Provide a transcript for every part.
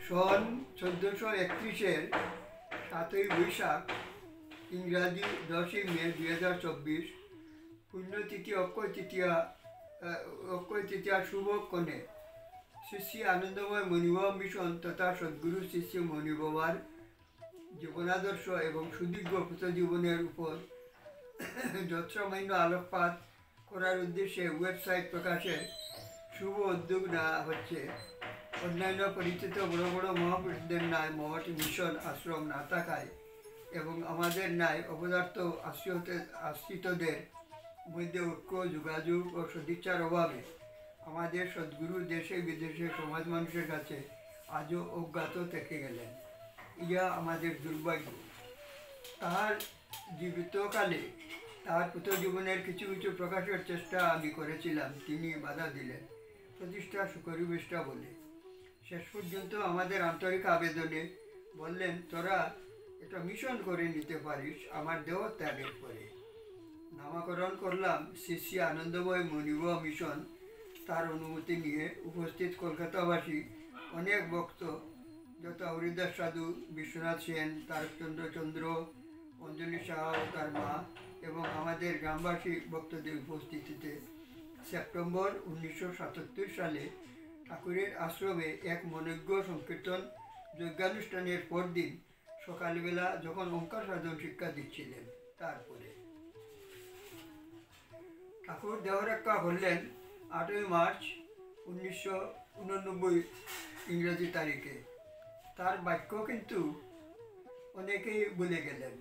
সন 1431-এর 7ই বৈশাখ ইংরাজি 10ই মে 2024 পুণ্যতিথি অক্ষয় তৃতীয়া শুভক্ষণে শ্রী শ্রী আনন্দময় মণিবাবা মিশন তথা সদ্গুরু শ্রী শ্রী মণিবাবার জীবনাদর্শ এবং সুদীর্ঘ জীবনের উপর যৎসামান্য আলোকপাত করার উদ্দেশ্যে ওয়েবসাইট প্রকাশের শুভ উদ্যোগ নেওয়া হচ্ছে। অন্যান্য পরিচিত বড় বড় মহাপুরুষদের ন্যায় মহৎ মিশন আশ্রম না থাকায় এবং আমাদের ন্যায় অপদার্থ আশ্রিতদের মধ্যে ঐক্য, যোগাযোগ ও সদিচ্ছার অভাবে আমাদের সদ্গুরু দেশে বিদেশে সমাজ মানুষের কাছে আজও অজ্ঞাত থেকে গেলেন। ইহা আমাদের দুর্ভাগ্য। তাহার জীবিতকালে তাহার জীবনের কিছু কিছু প্রকাশের চেষ্টা আমি করেছিলাম, তিনি বাধা দিলেন, প্রতিষ্ঠা সুপরিবেশটা বলে। শেষ পর্যন্ত আমাদের আন্তরিক আবেদনে বললেন, তোরা একটা মিশন করে নিতে পারিস আমার দেহ ত্যাগের পরে। নামকরণ করলাম শ্রী শ্রী আনন্দময় মণিবাবা মিশন। তার অনুমতি নিয়ে উপস্থিত কলকাতাবাসী অনেক ভক্ত যথা হরিদাস সাধু, বিশ্বনাথ সেন, তারকচন্দ্র চন্দ্র, অঞ্জলি সাহা ও তার মা এবং আমাদের গ্রামবাসী ভক্তদের উপস্থিতিতে সেপ্টেম্বর 1977 সালে ঠাকুরের আশ্রমে এক মনোজ্ঞ সংকীর্তন যজ্ঞানুষ্ঠানের পরদিন সকালবেলা যখন ওঙ্কার সাধন শিক্ষা দিচ্ছিলেন, তারপরে ঠাকুর দেহরক্ষা করলেন 8ই মার্চ 1989 ইংরেজি তারিখে। তার বাক্য কিন্তু অনেকেই ভুলে গেলেন।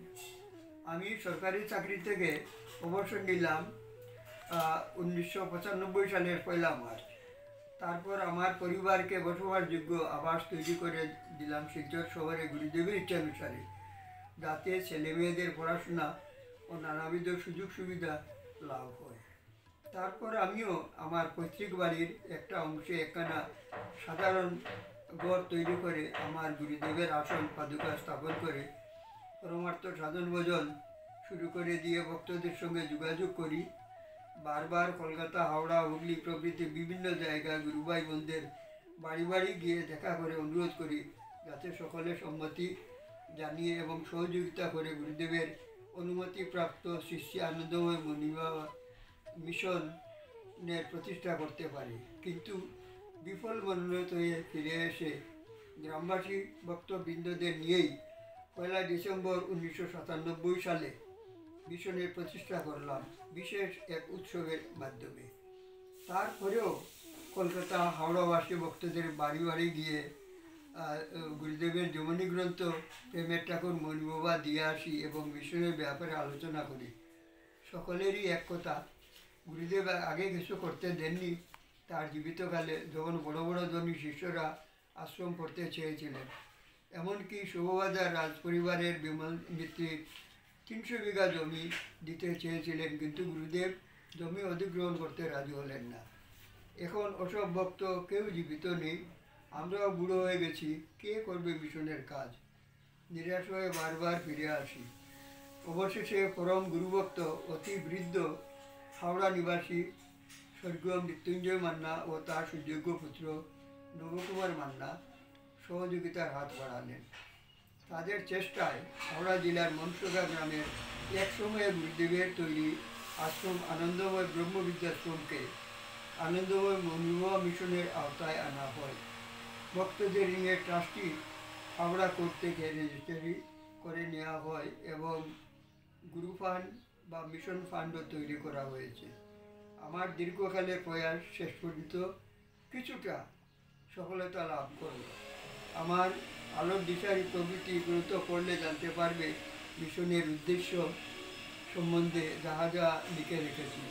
আমি সরকারি চাকরি থেকে অবসর নিলাম 1995 সালের 1 মার্চ। তারপর আমার পরিবারকে বসবাসযোগ্য আবাস তৈরি করে দিলাম শিলচর শহরে গুরুদেবের ইচ্ছানুসারে, যাতে ছেলে মেয়েদের পড়াশোনা ও নানাবিধ সুযোগ সুবিধা লাভ হয়। তারপর আমিও আমার পৈতৃক বাড়ির একটা অংশে একখানা সাধারণ ঘর তৈরি করে আমার গুরুদেবের আসন পাদুকা স্থাপন করে পরমার্থ সাধন ভোজন শুরু করে দিয়ে ভক্তদের সঙ্গে যোগাযোগ করি। বারবার কলকাতা, হাওড়া, হুগলি প্রভৃতি বিভিন্ন জায়গায় গুরুভাই বোনদের বাড়ি বাড়ি গিয়ে দেখা করে অনুরোধ করি যাতে সকলে সম্মতি জানিয়ে এবং সহযোগিতা করে গুরুদেবের অনুমতিপ্রাপ্ত শ্রী শ্রী আনন্দময় মণিবাবা মিশনের প্রতিষ্ঠা করতে পারি। কিন্তু বিফল মনোনীত হয়ে ফিরে এসে গ্রামবাসী ভক্তবৃন্দদের নিয়েই 1 ডিসেম্বর 1997 সালে মিশনের প্রতিষ্ঠা করলাম বিশেষ এক উৎসবের মাধ্যমে। তারপরেও কলকাতা, হাওড়াবাসী ভক্তদের বাড়ি বাড়ি গিয়ে গুরুদেবের জীবনী গ্রন্থ প্রেমের ঠাকুর মণিবাবা দিয়ে আসি এবং মিশনের ব্যাপারে আলোচনা করি। সকলেরই এক কথা, গুরুদেব আগে কিছু করতে দেননি। তার জীবিতকালে যখন বড় বড় ধনী শিষ্যরা আশ্রম করতে চেয়েছিলেন, এমনকি শুভবাজার রাজ পরিবারের বিমল মিত্রির 300 বিঘা জমি দিতে চেয়েছিলেন, কিন্তু গুরুদেব জমি অধিগ্রহণ করতে রাজি হলেন না। এখন ওসব ভক্ত কেউ জীবিত নেই, আমরাও বুড়ো হয়ে গেছি, কে করবে মিশনের কাজ? নিরাশ হয়ে বারবার ফিরে আসি। অবশেষে পরম গুরুভক্ত অতি বৃদ্ধ হাওড়া নিবাসী স্বর্গীয় মৃত্যুঞ্জয় মান্না ও তার সুযোগ্য পুত্র নবকুমার মান্না সহযোগিতার হাত বাড়ালেন। তাদের চেষ্টায় হাওড়া জেলার মনসুগা গ্রামের এক সময়ে গুরুদেবের তৈরি আশ্রম আনন্দময় ব্রহ্মবিদ্যাশ্রমকে আনন্দময় মণিবাবা মিশনের আওতায় আনা হয়। ভক্তদের নিয়ে ট্রাস্টি হাওড়া কোর্ট থেকে রেজিস্ট্রি করে নেওয়া হয় এবং গুরু ফান্ড বা মিশন ফান্ডও তৈরি করা হয়েছে। আমার দীর্ঘকালের প্রয়াস শেষ পর্যন্ত কিছুটা সফলতা লাভ করল। আমার আলোর দিশারি প্রভৃতি গুরুত্ব পড়লে জানতে পারবে মিশনের উদ্দেশ্য সম্বন্ধে যাহা যা লিখে রেখেছি।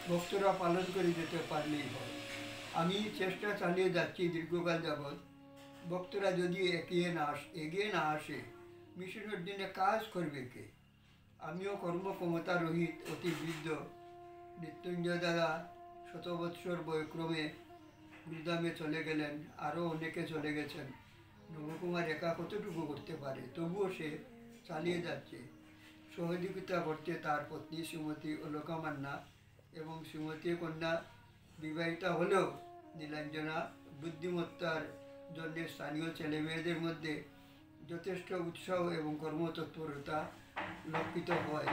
ভক্তরা পালন করে যেতে পারলেই হয়। আমি চেষ্টা চালিয়ে যাচ্ছি দীর্ঘকাল যাবৎ। ভক্তরা যদি এগিয়ে না আসে মিশনের দিনে কাজ করবে কে? আমিও কর্মক্ষমতা রহিত অতি বৃদ্ধ মৃত্যুঞ্জয় দাদা 100 বৎসর বয়ক্রমে গুরুধামে চলে গেলেন, আরও অনেকে চলে গেছেন। নবকুমার একা কতটুকু করতে পারে? তবুও সে চালিয়ে যাচ্ছে। সহযোগিতা করতে তার পত্নী শ্রীমতী অলকা মান্না এবং শ্রীমতী কন্যা বিবাহিতা হলেও নীলাঞ্জনা জন্য স্থানীয় ছেলেমেয়েদের মধ্যে যথেষ্ট উৎসাহ এবং কর্মতৎপরতা লক্ষিত হয়।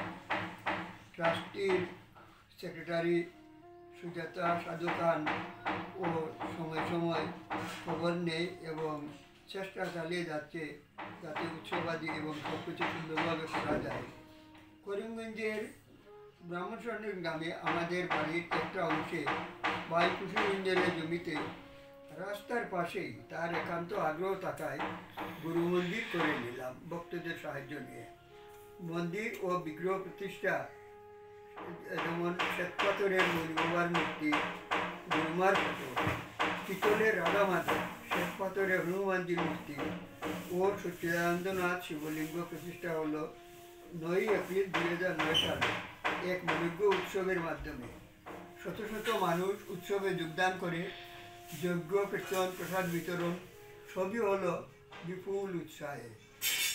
ট্রাস্টির সেক্রেটারি সুজাতা সাধু খান ও সময় সময় খবর নেয় এবং চেষ্টা চালিয়ে যাচ্ছে যাতে উৎসবাদী এবং সব কিছু সুন্দরভাবে করা যায়। করিমগঞ্জের ব্রাহ্মণসরণী গ্রামে আমাদের বাড়ির একটা অংশে ভাই কুশিরঞ্জনের জমিতে রাস্তার পাশেই তার একান্ত আগ্রহ থাকায় গুরু মন্দির করে নিলাম ভক্তদের সাহায্য নিয়ে। মন্দির ও বিগ্রহ প্রতিষ্ঠা যেমন শ্বেতপাথরের মণিবাবার মূর্তি, গুরুমার ফটো, পিতলের রাধামাতা, শ্বেতপাথরের হনুমানজির মূর্তি ও সচ্চিদানন্দনাথ শিবলিঙ্গ প্রতিষ্ঠা হলো 9 এপ্রিল 2009 সালে এক মনোজ্ঞ উৎসবের মাধ্যমে। শত শত মানুষ উৎসবে যোগদান করে যজ্ঞ, কীর্তন, প্রসাদ বিতরণ সবই হলো বিপুল উৎসাহে।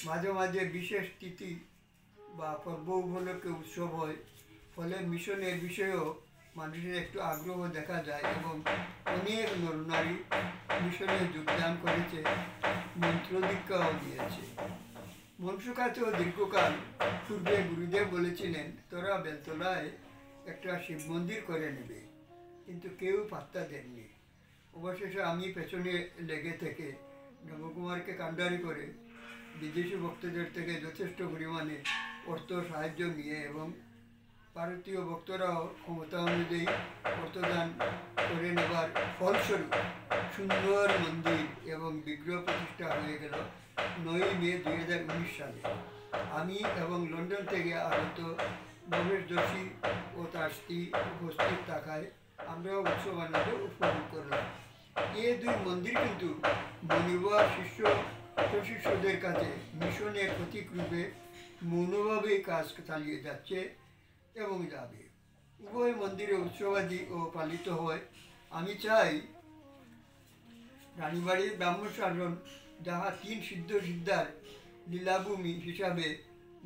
মাঝে মাঝে বিশেষ তিথি বা পর্ব উপলক্ষে উৎসব হয়, ফলে মিশনের বিষয়েও মানুষের একটু আগ্রহ দেখা যায় এবং অনেক নরনারী মিশনে যোগদান করেছে, মন্ত্র দীক্ষাও দিয়েছে। মনসুখাতেও দীর্ঘকাল পূর্বে গুরুদেব বলেছিলেন তোরা বেলতলায় একটা শিব মন্দির করে নেবে, কিন্তু কেউ পাত্তা দেননি। অবশেষে আমি পেছনে লেগে থেকে নবকুমারকে কাণ্ডারি করে বিদেশি ভক্তদের থেকে যথেষ্ট পরিমাণে অর্থ সাহায্য নিয়ে এবং ভারতীয় ভক্তরাও ক্ষমতা অনুযায়ী অর্থদান করে নেবার ফলস্বরূপ সুন্দর মন্দির এবং বিগ্রহ প্রতিষ্ঠা হয়ে গেল 9 মে 2019 সালে। আমি এবং লন্ডন থেকে আগত ভবেশ যোশী ও তার স্ত্রী উপস্থিত থাকায় আমরাও উৎসব আনন্দ উপভোগ করলাম। এই দুই মন্দির কিন্তু মনিবা শিষ্য প্রশিষ্যদের কাছে মিশনের প্রতীক রূপে মৌনভাবেই কাজ চালিয়ে যাচ্ছে এবং যাবে। উভয় মন্দিরে উৎসবাদী ও পালিত হয়। আমি চাই রানীবাড়ির ব্রাহ্মণসাধন যাহা 3 সিদ্ধ সিদ্ধার লীলাভূমি হিসাবে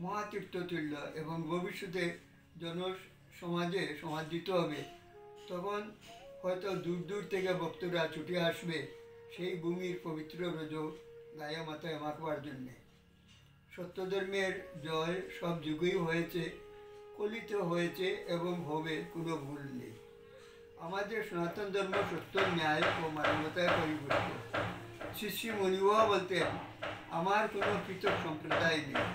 মহাতীর্থতুল্য এবং ভবিষ্যতে জনসমাজে সমাদৃত হবে, তখন হয়তো দূর দূর থেকে ভক্তরা ছুটে আসবে সেই ভূমির পবিত্র রজ গায়ে মাথায় মাখবার জন্যে। সত্যধর্মের জয় সব যুগেই হয়েছে, কলিতে হয়েছে এবং হবে, কোনো ভুল নেই। আমাদের সনাতন ধর্ম সত্য, ন্যায় ও মানবতায় পরিপুষ্ট। শ্রী মণিবাবা বলতেন আমার কোনো পৃথক সম্প্রদায় নেই,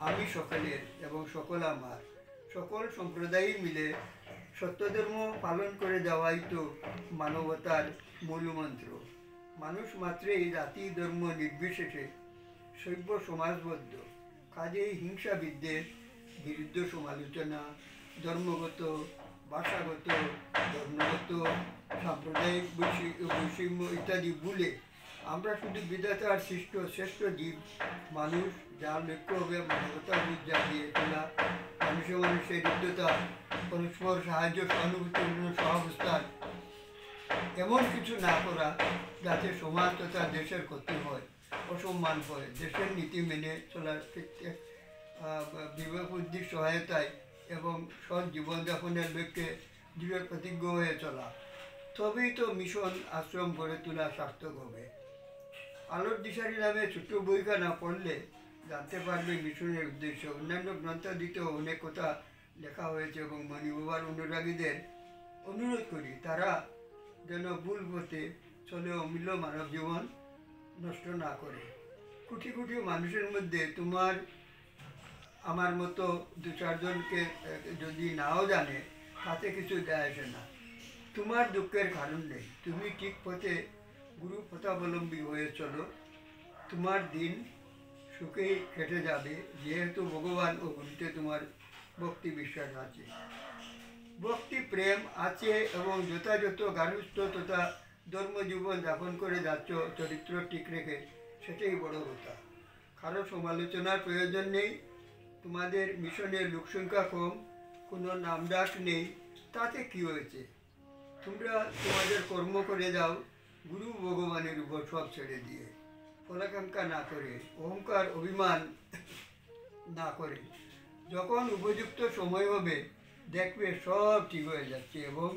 আমি সকলের এবং সকল আমার। সকল সম্প্রদায় মিলে সত্যধর্ম পালন করে যাওয়াই তো মানবতার মূলমন্ত্র। মানুষ মাত্রেই জাতি ধর্ম নির্বিশেষে সভ্য সমাজবদ্ধ, কাজেই হিংসা বিদ্বেষ, বিরুদ্ধ সমালোচনা, ধর্মগত, ভাষাগত, ধর্মগত, সাম্প্রদায়িক বৈষম্য ইত্যাদি ভুলে আমরা শুধু বিধাতার সৃষ্ট শ্রেষ্ঠ জীব মানুষ, যার লক্ষ্য হবে মানবতাবোধ জাগিয়ে তোলা, মানুষে মানুষের হৃদ্যতা, পরস্পর সাহায্য, সহানুভূতিপূর্ণ সহাবস্থান, এমন কিছু না করা যাতে সমাজ তথা দেশের ক্ষতি হয়, অসম্মান হয়। দেশের নীতি মেনে চলার ক্ষেত্রে বিবেক বুদ্ধির সহায়তায় এবং সৎ জীবনযাপনের লক্ষ্যে দৃঢ় প্রতিজ্ঞ হয়ে চলা, তবেই তো মিশন আশ্রম গড়ে তোলা সার্থক হবে। আলোর দিশারি নামে ছোট্ট বইখানা পড়লে জানতে পারবে মিশনের উদ্দেশ্য। অন্যান্য গ্রন্থাদিতেও অনেক কথা লেখা হয়েছে এবং মণিবাবার অনুরাগীদের অনুরোধ করি তারা যেন ভুল পথে চলে অমূল্য মানব জীবন নষ্ট না করে। কোটি কোটি মানুষের মধ্যে তোমার আমার মতো 2-4 জনকে যদি নাও জানে, তাতে কিছু যায় আসে না। তোমার দুঃখের কারণ নেই, তুমি ঠিক পথে গুরু পথাবলম্বী হয়ে চলো, তোমার দিন সুখেই কেটে যাবে, যেহেতু ভগবান ও গুরুতে তোমার ভক্তি বিশ্বাস আছে। ভক্তি প্রেম আছে এবং যথাযথ গার্হস্থ্য তথা ধর্মজীবন যাপন করে যাচ্ছ চরিত্র ঠিক রেখে, সেটাই বড় কথা। কারো সমালোচনার প্রয়োজন নেই। তোমাদের মিশনের লোকসংখ্যা কম, কোনো নামডাক নেই, তাতে কি হয়েছে? তোমরা তোমাদের কর্ম করে যাও, গুরু ভগবানের উপর সব ছেড়ে দিয়ে, ফলাকাঙ্ক্ষা না করে, অহংকার অভিমান না করে। যখন উপযুক্ত সময় হবে দেখবে সব ঠিক হয়ে যাচ্ছে এবং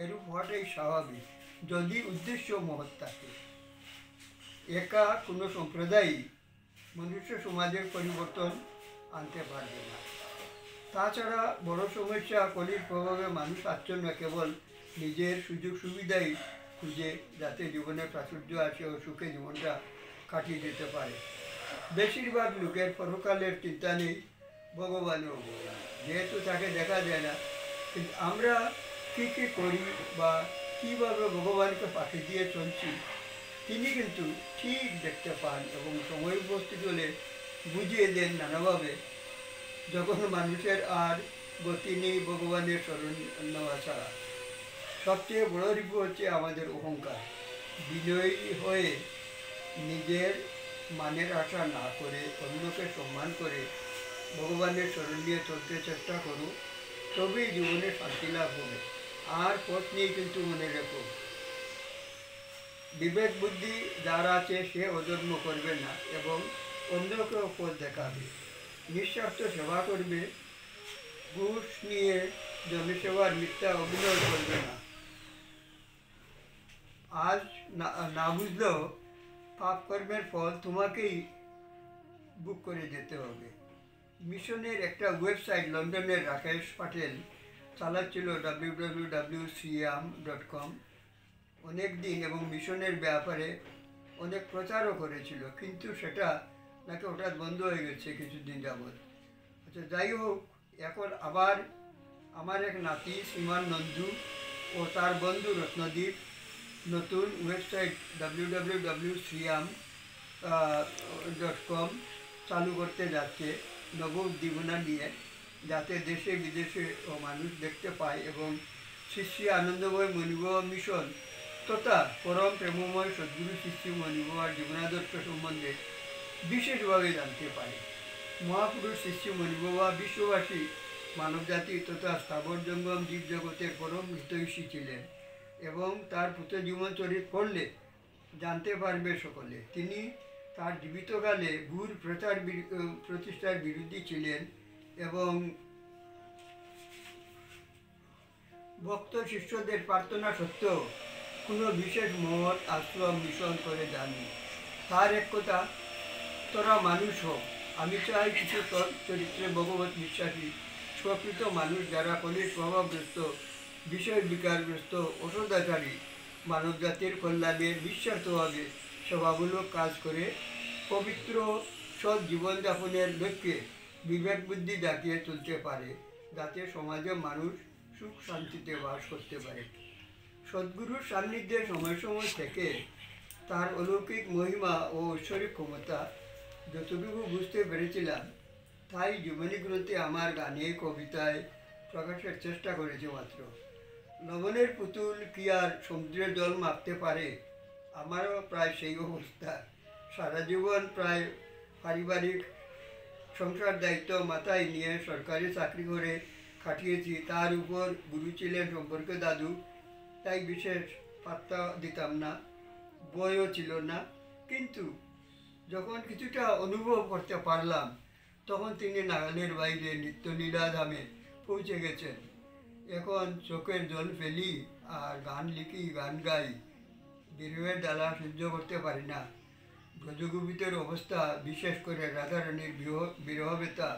এরূপ হওয়াটাই স্বাভাবিক, যদি উদ্দেশ্য মহৎ থাকে। একা কোনো সম্প্রদায়ই মনুষ্য সমাজের পরিবর্তন আনতে পারবে না। তাছাড়া বড় সমস্যা কলির প্রভাবে মানুষ আচ্ছন্ন কেবল নিজের সুযোগ সুবিধাই খুঁজে, যাতে জীবনে প্রাচুর্য আসে ও সুখে জীবনটা কাটিয়ে যেতে পারে। বেশিরভাগ লোকের পরকালের চিন্তা নেই, ভগবানও যেহেতু তাকে দেখা যায় না, কিন্তু আমরা কী কী করি বা কীভাবে ভগবানকে পাঠিয়ে দিয়ে চলছি তিনি কিন্তু ঠিক দেখতে পান এবং সময় উপস্থিত হলে বুঝিয়ে দেন নানাভাবে। যখন মানুষের আর গতি নেই ভগবানের শরণ নেওয়া ছাড়া। সবচেয়ে বড় রিপু হচ্ছে আমাদের অহংকার। বিনয়ী হয়ে নিজের মানের আশা না করে অন্যকে সম্মান করে ভগবানের শরণ নিয়ে চলতে চেষ্টা করো, তবেই জীবনে শান্তি লাভ হবে। আর পথ নিয়ে কিন্তু মনে রেখো, বিবেক বুদ্ধি যার আছে সে অধর্ম করবে না এবং অন্যকেও পথ দেখাবে, নিঃস্বার্থ সেবা করবে, ঘুষ নিয়ে জনসেবার মিথ্যা অভিনয় করবে না। আজ না বুঝলেও পাপ কর্মের ফল তোমাকেই বুক করে যেতে হবে। মিশনের একটা ওয়েবসাইট লন্ডনের রাকেশ পাটেল চালাচ্ছিল www.siam.com অনেক দিন এবং মিশনের ব্যাপারে অনেক প্রচারও করেছিল, কিন্তু সেটা নাকি হঠাৎ বন্ধ হয়ে গেছে কিছুদিন যাবৎ। আচ্ছা, যাই হোক, এখন আবার আমার এক নাতি শ্রীমান নন্দু ও তার বন্ধু রত্নদীপ নতুন ওয়েবসাইট www.siam.com চালু করতে যাচ্ছে নব উদ্দীপনা নিয়ে, যাতে দেশে বিদেশে ও মানুষ দেখতে পায় এবং শ্রী শ্রী আনন্দময় মণিবাবা মিশন তথা পরম প্রেমময় সদ্গুরু শ্রী শ্রী মণিবাবার জীবনাদর্শ সম্বন্ধে বিশেষভাবে জানতে পারে। মহাপুরুষ শ্রী শ্রী মণিবাবা বিশ্ববাসী মানবজাতি তথা স্থাবর জঙ্গম জীব জগতের পরম হিতৈষী ছিলেন এবং তার পুত্রজীবন চরিত পড়লে জানতে পারবে সকলে। তিনি তার জীবিতকালে ঘুর প্রতিষ্ঠার বিরোধী ছিলেন এবং ভক্ত শিষ্যদের প্রার্থনা সত্ত্বেও কোনো বিশেষ মহৎ আশ্রম মিশন করে যাননি। তার এক কথা, তোরা মানুষ হোক, আমি চাই কিছু চরিত্রে ভগবত বিশ্বাসী প্রকৃত মানুষ যারা কলির প্রভাবগ্রস্ত, বিষয় বিকারগ্রস্ত, অসদাচারী মানবজাতির কল্যাণে নিঃস্বার্থভাবে সেবামূলক কাজ করে পবিত্র সৎ জীবনযাপনের লক্ষ্যে বিবেক বুদ্ধি জাগিয়ে তুলতে পারে, যাতে সমাজে মানুষ সুখ শান্তিতে বাস করতে পারে। সদ্গুরুর সান্নিধ্যে সময় সময় থেকে তার অলৌকিক মহিমা ও ঐশ্বরিক ক্ষমতা যতটুকু বুঝতে পেরেছিলাম, তাই জীবনী গ্রন্থে আমার গানে কবিতায় প্রকাশের চেষ্টা করেছি মাত্র। লবণের পুতুল কি আর সমুদ্রের জল মাপতে পারে? আমারও প্রায় সেই অবস্থা। সারা জীবন প্রায় পারিবারিক সংসার দায়িত্ব মাথায় নিয়ে সরকারি চাকরি করে কাটিয়েছি। তার উপর গুরু ছিলেন সম্পর্কে দাদু, তাই বিশেষ পাত্তা দিতাম না, বইও ছিল না। কিন্তু যখন কিছুটা অনুভব করতে পারলাম, তখন তিনি নাগালের বাইরে নিত্যলীলা ধামে পৌঁছে গেছেন। এখন চোখের জল ফেলি আর গান লিখি, গান গাই। বিরহের জ্বালা সহ্য করতে পারি না। ব্রজগোপীদের অবস্থা, বিশেষ করে রাধারানীর বিরহ ব্যথা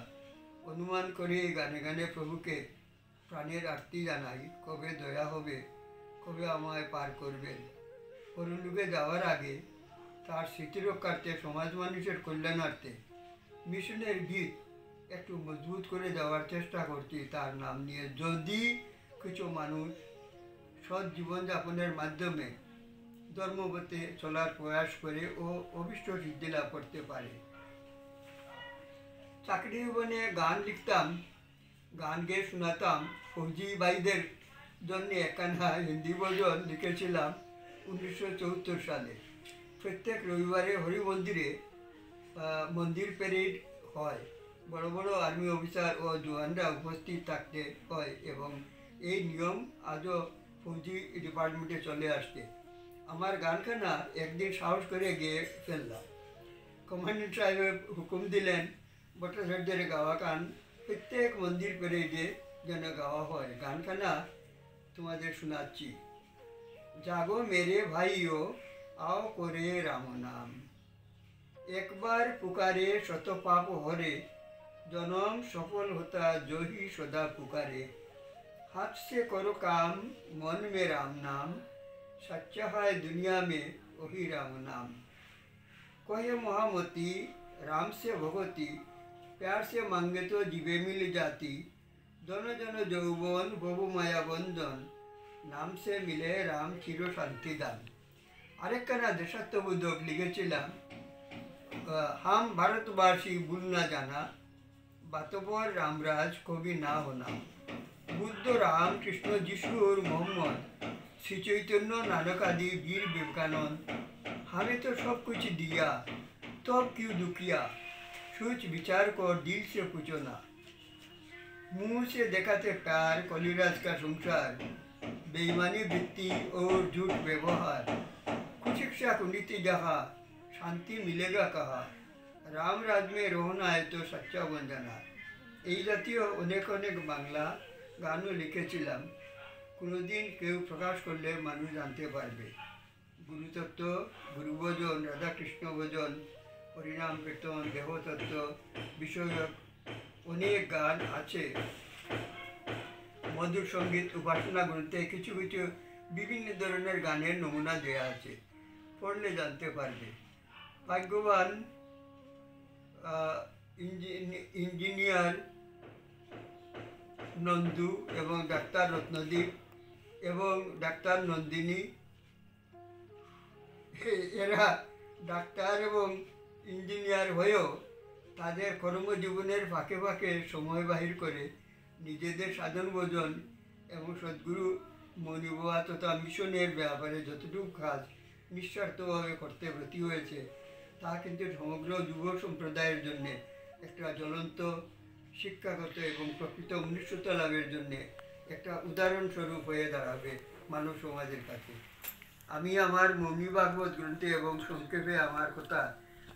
অনুমান করে গানে গানে প্রভুকে প্রাণের আরতি জানাই। কবে দয়া হবে, কবে আমায় পার করবেন। পরলোকে যাওয়ার আগে তার স্মৃতিরক্ষার্থে, সমাজ মানুষের কল্যাণার্থে মিশনের ভিত একটু মজবুত করে যাওয়ার চেষ্টা করছি তার নাম নিয়ে। যদি কিছু মানুষ সৎ জীবনযাপনের মাধ্যমে ধর্মপথে চলার প্রয়াস করে ও অভীষ্ট সিদ্ধি লাভ করতে পারে। চাকরি জীবনে গান লিখতাম, গান গেয়ে শোনাতাম। ফৌজি ভাইদের জন্য একখানা হিন্দি ভজন লিখেছিলাম 1974 সালে। প্রত্যেক রবিবারে হরি মন্দিরে মন্দির প্যারেড হয়, বড় বড় আর্মি অফিসার ও জওয়ানরা উপস্থিত থাকতে হয় এবং এই নিয়ম আজও ফৌজি ডিপার্টমেন্টে চলে আসছে। আমার গানখানা একদিন সাহস করে গিয়ে ফেললাম। কমান্ডেন্ট সাহেব হুকুম দিলেন ভট্টাচার্যের গাওয়া গান প্রত্যেক মন্দির প্যারেডে যেন গাওয়া হয়। গানখানা তোমাদের শোনাচ্ছি। জাগো মেরে ভাইও, आओ करे राम नाम। एक बार पुकारे शत पाप हरे, जन्म सफल होता जो ही सदा पुकारे। हाथ से करो काम, मन में राम नाम, सच्चा है दुनिया में वही राम नाम। कहे महामती राम से भगवती, प्यार से मांगे तो जीवे मिल जाती। दोनों जन যৌবন বহু মায়া বন্ধন, নাম সে মিলে রাম চির শান্তি দান। আরেকখানা দেশাত্মবোধক লিখেছিলাম, হাম ভারতবাসী ভুল না জানা, বাতবর রামরাজ কবি না হোনা। বুদ্ধ রাম কৃষ্ণ যিশুর মোহাম্মদ, শ্রী চৈতন্য নানক आदि वीर विवेकानंद, हमें तो सब कुछ दिया तब क्यों दुखिया। सोच विचार को दिल से पूछो ना। मुंह से दिखाते प्यार कलिराज का संसार, बेईमानी वृत्ति और झूठ व्यवहार। कुशिक्षा कुनीति जहाँ शांति मिलेगा कहा, राम राज में रोना है तो सच्चा वंदना। এই জাতীয় অনেক অনেক বাংলা গানও লিখেছিলাম, কোনোদিন কেউ প্রকাশ করলে মানুষ জানতে পারবে। গুরুতত্ত্ব, গুরুভজন, রাধাকৃষ্ণ ভজন, হরিনাম কীর্তন, দেবতত্ত্ব বিষয়ক অনেক গান আছে। মধুর সঙ্গীত উপাসনা গ্রন্থে কিছু কিছু বিভিন্ন ধরনের গানের নমুনা দেওয়া আছে, পড়লে জানতে পারবে। ভাগ্যবান ইঞ্জিনিয়ার নন্দু এবং ডাক্তার রত্নদীপ এবং ডাক্তার নন্দিনী, এরা ডাক্তার এবং ইঞ্জিনিয়ার হয়েও তাদের কর্মজীবনের ফাঁকে ফাঁকে সময় বাহির করে নিজেদের সাধন ভোজন এবং সদ্গুরু মণিবাবা তথা মিশনের ব্যাপারে যতটুকু কাজ নিঃস্বার্থভাবে করতে ব্রতী হয়েছে, তা কিন্তু সমগ্র যুব সম্প্রদায়ের জন্যে একটা জ্বলন্ত শিক্ষাগত এবং প্রকৃত মনুষ্যত্ব লাভের জন্যে একটা উদাহরণস্বরূপ হয়ে দাঁড়াবে মানব সমাজের কাছে। আমি আমার মৌনী ভাগবত গ্রন্থে এবং সংক্ষেপে আমার কথা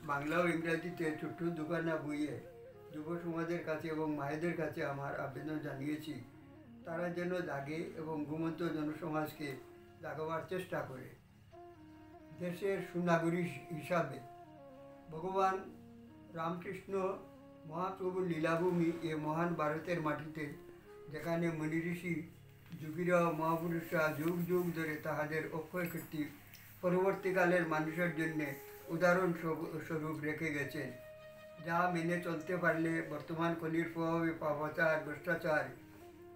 বাংলা ও ইংরাজিতে ছোট্ট দুখানা বইয়ে যুব সমাজের কাছে এবং মায়েদের কাছে আমার আবেদন জানিয়েছি, তারা যেন জাগে এবং ঘুমন্ত জনসমাজকে জাগাবার চেষ্টা করে। দেশের সুনাগরিক হিসাবে ভগবান রামকৃষ্ণ মহাপ্রভুর লীলাভূমি এ মহান ভারতের মাটিতে, যেখানে মুনি ঋষি যুগীরা মহাপুরুষরা যুগ যুগ ধরে তাহাদের অক্ষয় কীর্তি পরবর্তীকালের মানুষের জন্যে উদাহরণ স্বরূপ রেখে গেছেন, যা মেনে চলতে পারলে বর্তমান কলির প্রভাবে পাপাচার, ভ্রষ্টাচার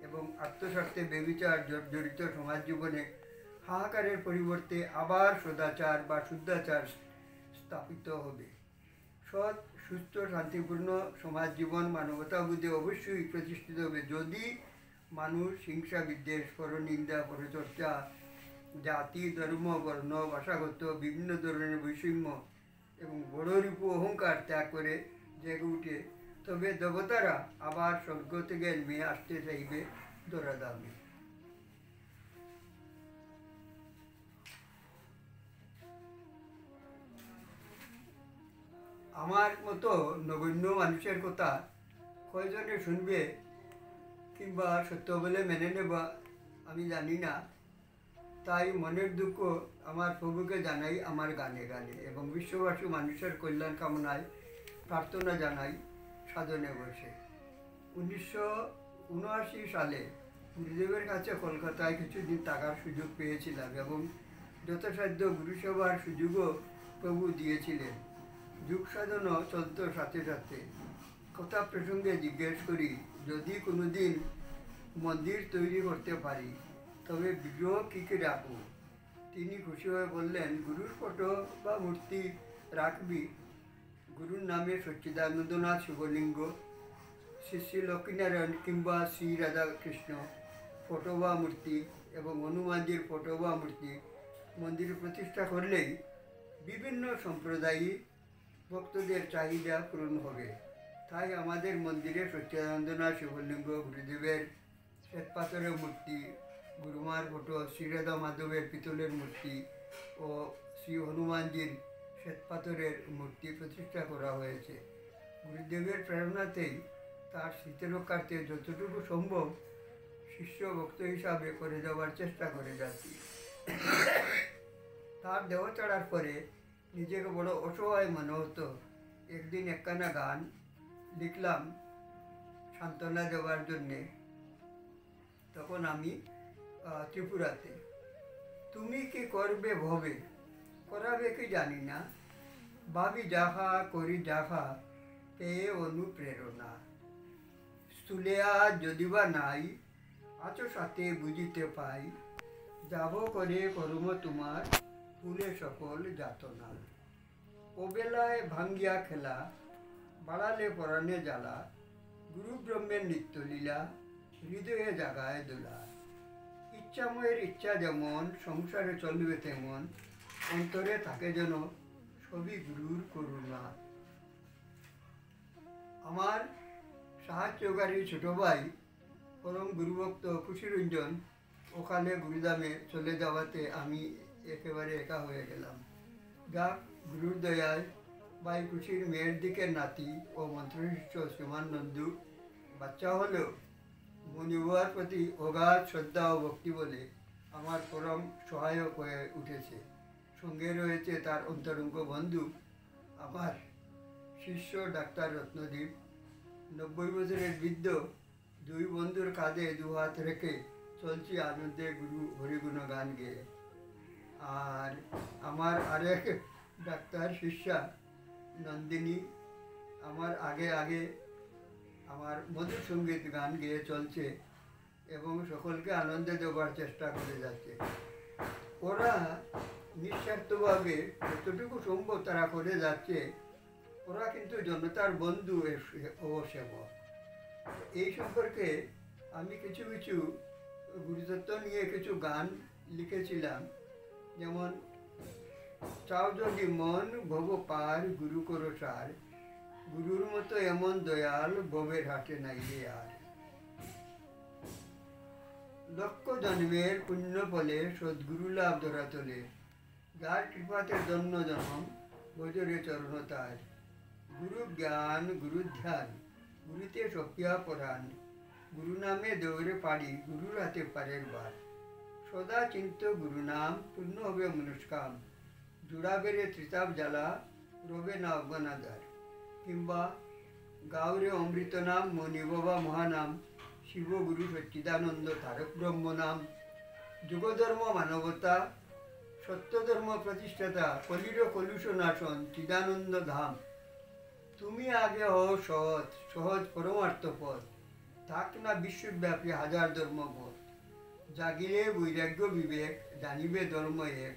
এবং আত্মস্বার্থে বেবিচার জড়িত সমাজ জীবনে হাহাকারের পরিবর্তে আবার সদাচার বা শুদ্ধাচার স্থাপিত হবে। সৎ, সুস্থ, শান্তিপূর্ণ সমাজ জীবন মানবতাবোধে অবশ্যই প্রতিষ্ঠিত হবে যদি মানুষ হিংসা, বিদ্বেষ, পরনিন্দা, পরচর্চা, জাতি, ধর্ম, বর্ণ, ভাষাগত বিভিন্ন ধরনের বৈষম্য এবং বড়রিপু অহংকার ত্যাগ করে জেগে উঠে, তবে দেবতারা আবার স্বর্গ থেকে নেমে আসতে চাইবে ধরাধামে। আমার মতো নগণ্য মানুষের কথা কয়জনে শুনবে কিংবা সত্য বলে মেনে নেব আমি জানি না, তাই মনের দুঃখ আমার প্রভুকে জানাই আমার গানে গানে এবং বিশ্ববাসী মানুষের কল্যাণ কামনায় প্রার্থনা জানাই সাধনে বসে। 1979 সালে গুরুদেবের কাছে কলকাতায় কিছুদিন থাকার সুযোগ পেয়েছিলাম এবং যথাসাধ্য গুরুসভার সুযোগও প্রভু দিয়েছিলেন। যুগ সাধনও চলত সাথে সাথে। কথা প্রসঙ্গে জিজ্ঞেস করি, যদি কোনোদিন মন্দির তৈরি করতে পারি তবে বিগ্রহ কী কী রাখবো? তিনি খুশি হয়ে বললেন, গুরুর ফটো বা মূর্তি রাখবি। গুরুর নামে সচ্চিদানন্দনাথ শিবলিঙ্গ, শ্রী শ্রী লক্ষ্মীনারায়ণ কিংবা শ্রী রাধাকৃষ্ণ ফটো বা মূর্তি এবং হনুমানজির ফটো বা মূর্তি মন্দিরে প্রতিষ্ঠা করলেই বিভিন্ন সম্প্রদায়ী ভক্তদের চাহিদা পূরণ হবে। তাই আমাদের মন্দিরে সচ্চিদানন্দনাথ শিবলিঙ্গ, গুরুদেবের শ্বেতপাথরের মূর্তি, গুরুমার ফটো, শ্রী রাধা মাধবের পিতলের মূর্তি ও শ্রী হনুমানজির শ্বেতপাথরের মূর্তি প্রতিষ্ঠা করা হয়েছে। গুরুদেবের প্রেরণাতেই তার স্মৃতিরক্ষার্থে যতটুকু সম্ভব শিষ্য ভক্ত হিসাবে করে যাওয়ার চেষ্টা করে যাচ্ছি। তার দেহ ছাড়ার পরে নিজেকে বড় অসহায় মনে হতো। একদিন একখানা গান লিখলাম সান্ত্বনা দেওয়ার জন্যে। তখন আমি ত্রিপুরাতে, তুমি কি করবে ভবে, করাবে কি জানি না, ভাবি যাহা করি যাহা, পেয়ে অনুপ্রেরণা, স্থূলে আজ যদি বা নাই, আছো সাথে বুঝিতে পাই, যাব করে কর্ম তোমার, ফুলে সকল যাতনা, ওবেলায় ভাঙ্গিয়া খেলা, বাড়ালে পরাণে জ্বালা, গুরু ব্রহ্মের নিত্যলীলা, হৃদয়ে জাগায় দোলা, ইচ্ছাময়ের ইচ্ছা যেমন সংসারে চলবে তেমন, অন্তরে থাকে যেন সবই গুরুর করুণা। আমার সাহায্যকারী ছোট ভাই পরম গুরুভক্ত খুশিরঞ্জন ওখানে গুরুধামে চলে যাওয়াতে আমি একেবারে একা হয়ে গেলাম। যা গুরুর দয়ায় ভাই খুশির মেয়ের দিকের নাতি ও মন্ত্রশিষ্য শ্রীমান নন্দু বাচ্চা হলেও মনিবার প্রতি অগাধ শ্রদ্ধা ও ভক্তি বলে আমার পরম সহায়ক হয়ে উঠেছে। সঙ্গে রয়েছে তার অন্তরঙ্গ বন্ধু আমার শিষ্য ডাক্তার রত্নদীপ। 90 বছরের বৃদ্ধ দুই বন্ধুর কাঁধে দুহাত রেখে চলছি আনন্দে গুরু হরিগুণ গান গেয়ে। আর আমার আরেক ডাক্তার শিষ্যা নন্দিনী আমার আগে আগে আমার মধুর সঙ্গীত গান গেয়ে চলছে এবং সকলকে আনন্দে দেওয়ার চেষ্টা করে যাচ্ছে। ওরা নিঃস্বার্থভাবে যতটুকু সম্ভব তারা করে যাচ্ছে। ওরা কিন্তু জনতার বন্ধু ও সেবক। এই সম্পর্কে আমি কিছু কিছু গুরুতত্ত্ব নিয়ে কিছু গান লিখেছিলাম, যেমন চাও যদি মন ভব পার গুরু করো সার, গুরুর মতো এমন দয়াল ভবের হাটে নাই রে আর। লক্ষ জন্মের পুণ্য ফলে সদ্গুরু লাভ ধরা তোলে, যার কৃপাতে জন্ম জন্ম বজরে চরণ তার। গুরু জ্ঞান গুরু ধ্যান গুরুতে সপিয়া পরাণ, গুরু নামে দৌড়ে পারি গুরুর হাতে পারের বার। সদা চিন্ত গুরু নাম পূর্ণ হবে মনুষ্কাম, জুড়াবে রে ত্রিতাপ জ্বালা রবে না অজ্ঞানাদার। কিংবা গাউরে অমৃত নাম মণি বাবা মহানাম, শিব গুরু সচ্চিদানন্দ তারক ব্রহ্ম নাম। যুগধর্ম মানবতা সত্যধর্ম প্রতিষ্ঠাতা, কলির কলুষ নাশন চিদানন্দ ধাম। তুমি আগে হও সৎ সহজ পরমার্থ পথ, থাক না বিশ্বব্যাপী হাজার ধর্মপথ। জাগিলে বৈরাগ্য বিবেক জানিবে ধর্ম এক,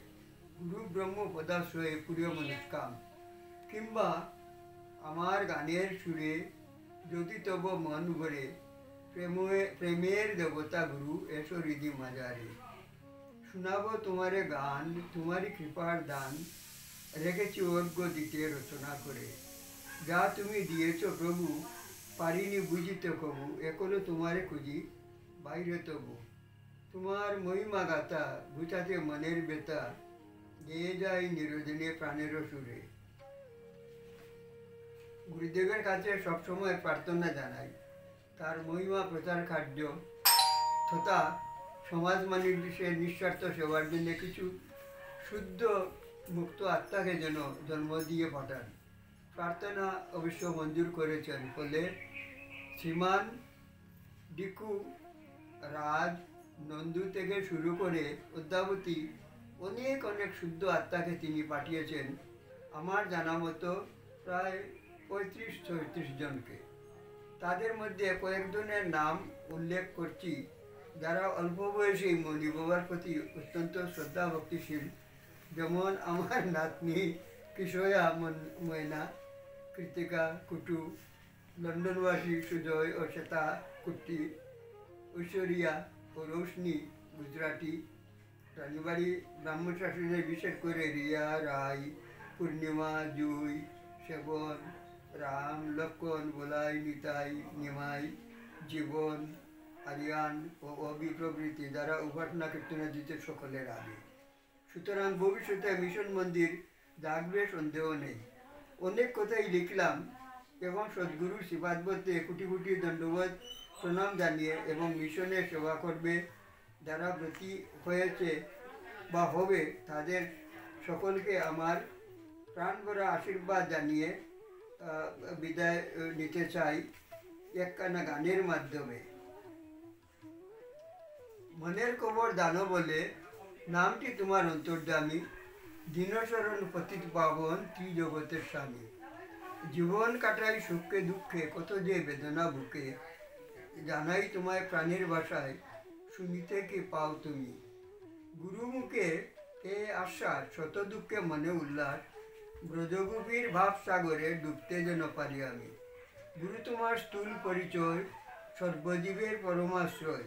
গুরু ব্রহ্ম পদাশ্রয়ে পুরীয় মনুষ্কাম। কিংবা আমার গানের সুরে যদি তব মন ভরে, প্রেমের দেবতা গুরু এসো হৃদি মাজারে। শোনাবো তোমারে গান তোমারই কৃপার দান, রেখেছি অর্ঘ্য দিতে রচনা করে। যা তুমি দিয়েছ প্রভু পারিনি বুঝিতে কবু, এখনো তোমারে খুঁজি বাইরে তবু। তোমার মহিমা গাথা ঘুচাতে মনের বেতা, গেয়ে যায় নিরোদিনে প্রাণের সুরে। গুরুদেবের কাছে সবসময় প্রার্থনা জানাই তার মহিমা প্রচার কার্য তথা সমাজ মানুষের নিঃস্বার্থ সেবার জন্য কিছু শুদ্ধ মুক্ত আত্মাকে যেন জন্ম দিয়ে পাঠান। প্রার্থনা অবশ্য মঞ্জুর করেছেন। ফলে শ্রীমান ডিকু রাজ নন্দু থেকে শুরু করে অদ্যাবধি অনেক অনেক শুদ্ধ আত্মাকে তিনি পাঠিয়েছেন। আমার জানা মতো প্রায় 35-36 জনকে। তাদের মধ্যে কয়েকজনের নাম উল্লেখ করছি যারা অল্প বয়সেই মণি বাবার প্রতি অত্যন্ত শ্রদ্ধা ভক্তিশীল। যেমন আমার নাতনি কিশোয়া ময়না, কৃতিকা কুটু, লন্ডনবাসী সুজয় ও শ্বেতা কুট্টি, ঐশ্বরিয়া ও রোশনি গুজরাটি, রানীবাড়ি ব্রাহ্মণ শাসনে বিশেষ করে রিয়া রায়, পূর্ণিমা জুই, সেবন রাম লক্ষণ বলাই নিতাই নিমাই জীবন আরিয়ান ও অবি প্রভৃতি, যারা উপাসনা কীর্তনে দিতে সকলের আগে। সুতরাং ভবিষ্যতে মিশন মন্দির জাগবে সন্দেহ নেই। অনেক কথাই লিখলাম এবং সদ্গুরুর শ্রীপাদ বলতে কোটি কোটি দণ্ডবোধ প্রণাম জানিয়ে এবং মিশনে সেবা করবে যারা ব্রতী হয়েছে বা হবে তাদের সকলকে আমার প্রাণ ভরা আশীর্বাদ জানিয়ে বিদায় নিতে চাই একখানা গানের মাধ্যমে। মনের খবর দানো বলে নামটি তোমার অন্তর্যামী, দীনশরণ পতিত পাবন ত্রিজগতের স্বামী। জীবন কাটাই সুখে দুঃখে কত যে বেদনা বুকে, জানাই তোমায় প্রাণের ভাষায় শুনিতে কি পাও তুমি। গুরুমুখে এ আশ্বাস শত দুঃখে মনে উল্লাস, ব্রজগভীর ভাবসাগরে ডুবতে যেন পারি আমি। গুরু তোমার স্থূল পরিচয় সর্বজীবের পরমাশ্রয়,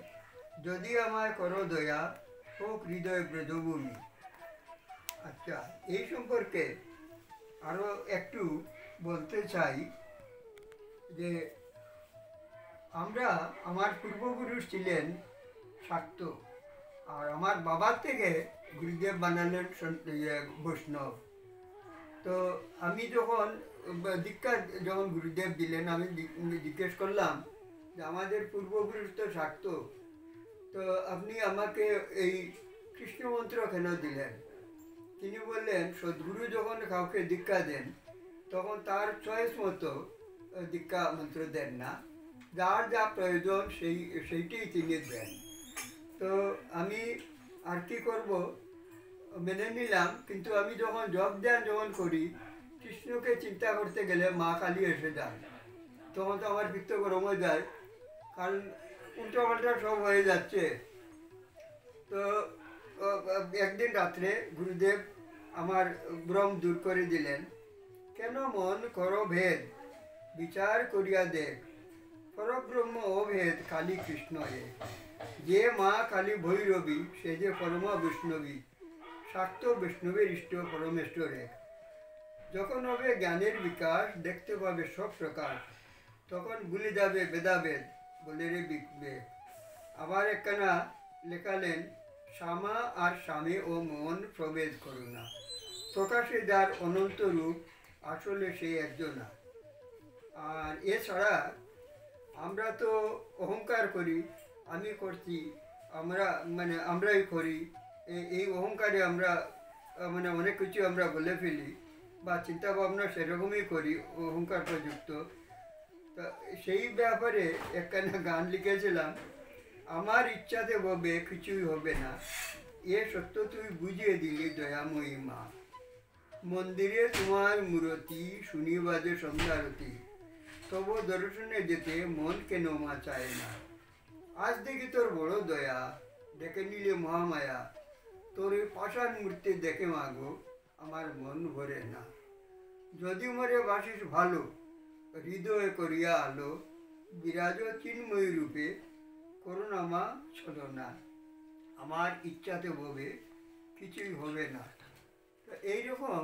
যদি আমায় করো দয়া হোক হৃদয় ব্রজভূমি। আচ্ছা, এই সম্পর্কে আরও একটু বলতে চাই যে আমার পূর্বপুরুষ ছিলেন শাক্ত, আর আমার বাবার থেকে গুরুদেব বানালেন বৈষ্ণব। তো আমি যখন দীক্ষা গুরুদেব দিলেন, আমি জিজ্ঞেস করলাম যে আমাদের পূর্বপুরুষ তো শাক্ত, তো আপনি আমাকে এই কৃষ্ণ মন্ত্র কেন দিলেন? তিনি বললেন, সদ্গুরু যখন কাউকে দীক্ষা দেন তখন তার চয়েস মতো দীক্ষা মন্ত্র দেন না, যার যা প্রয়োজন সেইটাই তিনি দেন। তো আমি আর কি করব, মেনে নিলাম। কিন্তু আমি যখন জপ ধ্যান করি, কৃষ্ণকে চিন্তা করতে গেলে মা কালী এসে যান, তখন তো আমার পিত্ত গরম হয়ে যায়, কারণ উল্টো পাল্টা সব হয়ে যাচ্ছে। তো একদিন রাত্রে গুরুদেব আমার ভ্রম দূর করে দিলেন। কেন মন করো ভেদ, বিচার করিয়া দেখ, পরব্রহ্ম অভেদ কালী কৃষ্ণ এ। যে মা কালী ভৈরবী, সে যে পরমা বৈষ্ণবী, শাক্ত বৈষ্ণবের ইষ্ট পরমেশ্বর এক। যখন হবে জ্ঞানের বিকাশ, দেখতে পাবে সব প্রকাশ, তখন ভুলে যাবে বেদাবেদ, বলে রে বিবেক। আবার একখানা লেখালেন, শ্যামা আর স্বামী ও মন প্রভেদ করো না, প্রকাশে যার অনন্ত রূপ, আসলে সেই একজনা। আর এছাড়া আমরা তো অহংকার করি, আমি করছি, আমরাই করি, এই অহংকারে আমরা অনেক কিছু আমরা বলে ফেলি বা চিন্তা ভাবনা সেরকমই করি, অহংকার প্রযুক্ত। তা সেই ব্যাপারে একখানা গান লিখেছিলাম, আমার ইচ্ছাতে হবে কিছুই হবে না, এ সত্য তুই বুঝিয়ে দিলি দয়াময়ী মা। মন্দিরে তোমার মূরতি শুনি বাজে সন্ধ্যারতি, তবু দর্শনে যেতে মন কেন মা চায় না। আজ দেখি তোর বড় দয়া, ডেকে নিলে মহামায়া, তোর এই পাষাণ মূর্তি দেখে মাগো আমার মন ভরে না। যদি মরে বাসিস ভালো, হৃদয় করিয়া আলো, বিরাজ চিন্ময়ী রূপে, করুণা মা ছলো না। আমার ইচ্ছাতে হবে কিছুই হবে না। তো এইরকম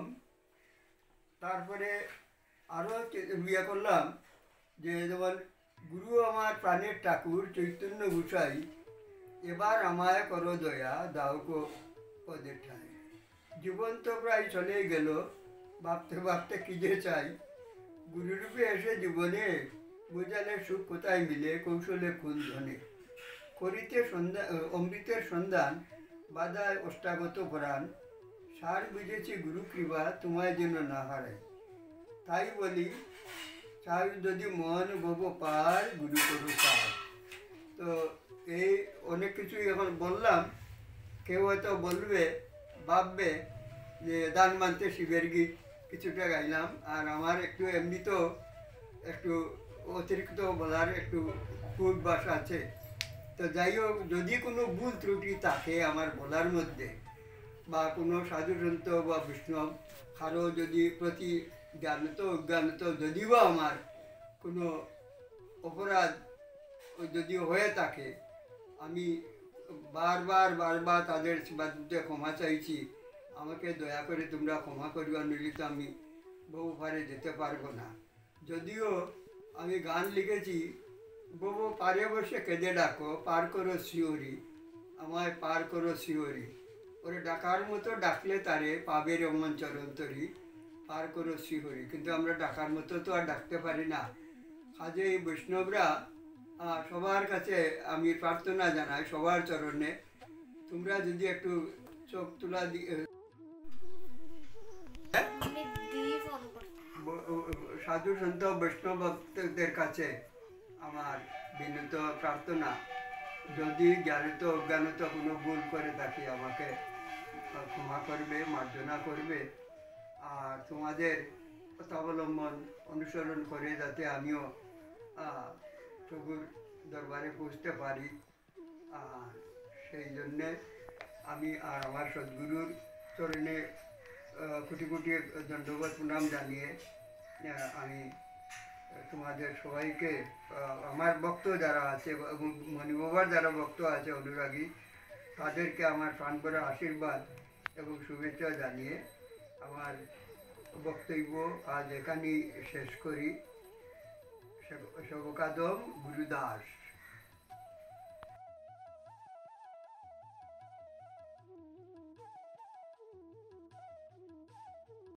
তারপরে আরও বিয়ে করলাম যে যেমন গুরু আমার প্রাণের ঠাকুর চৈতন্য গোসাই, এবার আমায় করো দয়া দাও গো পদের ঠাই। জীবন তো প্রায় চলেই গেল, ভাবতে ভাবতে কি যে চাই, গুরুরূপে এসে জীবনে বোঝালে সুখ কোথায় মিলে, কৌশলে খুন ধনে। করিতে অমৃতের সন্ধান, বাধায় অষ্টাগত প্রাণ, সার বুঝেছি গুরু কৃপা তোমায় যেন না হারাই। তাই বলি, চাই যদি মন ভব পার, গুরু করু পার। তো এই অনেক কিছুই এখন বললাম, কেউ হয়তো ভাববে যে দান মানতে শিবের গীত কিছুটা গাইলাম, আর আমার একটু এমনিতেও একটু অতিরিক্ত বলার একটু খুব ভাষা আছে। তো যাই হোক, যদি কোনো ভুল ত্রুটি থাকে আমার বলার মধ্যে, বা কোনো সাধুসন্ত বা বৈষ্ণব কারো যদি প্রতি জ্ঞানত অজ্ঞানত যদিও আমার কোনো অপরাধ যদিও হয়ে থাকে, আমি বারবার তাদের বাধ্যতে ক্ষমা চাইছি, আমাকে দয়া করে তোমরা ক্ষমা করিবা, নইলে তো আমি বহু পারে যেতে পারবো না। যদিও আমি গান লিখেছি, বহু পারে বসে কেঁদে ডাকো, পার করো শিওরি, আমায় পার করো শিওরি। ওরে ডাকার মতো ডাকলে তারে পাবে রমন চরন্তরি, পার করো শিহরি। কিন্তু আমরা ডাকার মতো তো আর ডাকতে পারি না। কাজে এই বৈষ্ণবরা সবার কাছে আমি প্রার্থনা জানাই, সবার চরণে তোমরা যদি একটু চোখ তোলা আমি দিই ফোন করতে। সাধু সন্ত বৈষ্ণব ভক্তদের কাছে আমার বিনীত প্রার্থনা, যদি জ্ঞানত অজ্ঞানত কোনো ভুল করে থাকি আমাকে ক্ষমা করবে, মার্জনা করবে। আর তোমাদের পথাবলম্বন অনুসরণ করে যাতে আমিও প্রভুর দরবারে পৌঁছতে পারি, আর সেই জন্যে আমি আর আমার সদ্গুরুর চরণে কোটি কোটি দণ্ডবত প্রণাম জানিয়ে আমি তোমাদের সবাইকে, আমার ভক্ত যারা আছে এবং মণিবাবার যারা ভক্ত আছে অনুরাগী, তাদেরকে আমার প্রাণভরা আশীর্বাদ এবং শুভেচ্ছা জানিয়ে আমার বক্তব্য আজ এখানেই শেষ করি। সেবকাদম গুরুদাস।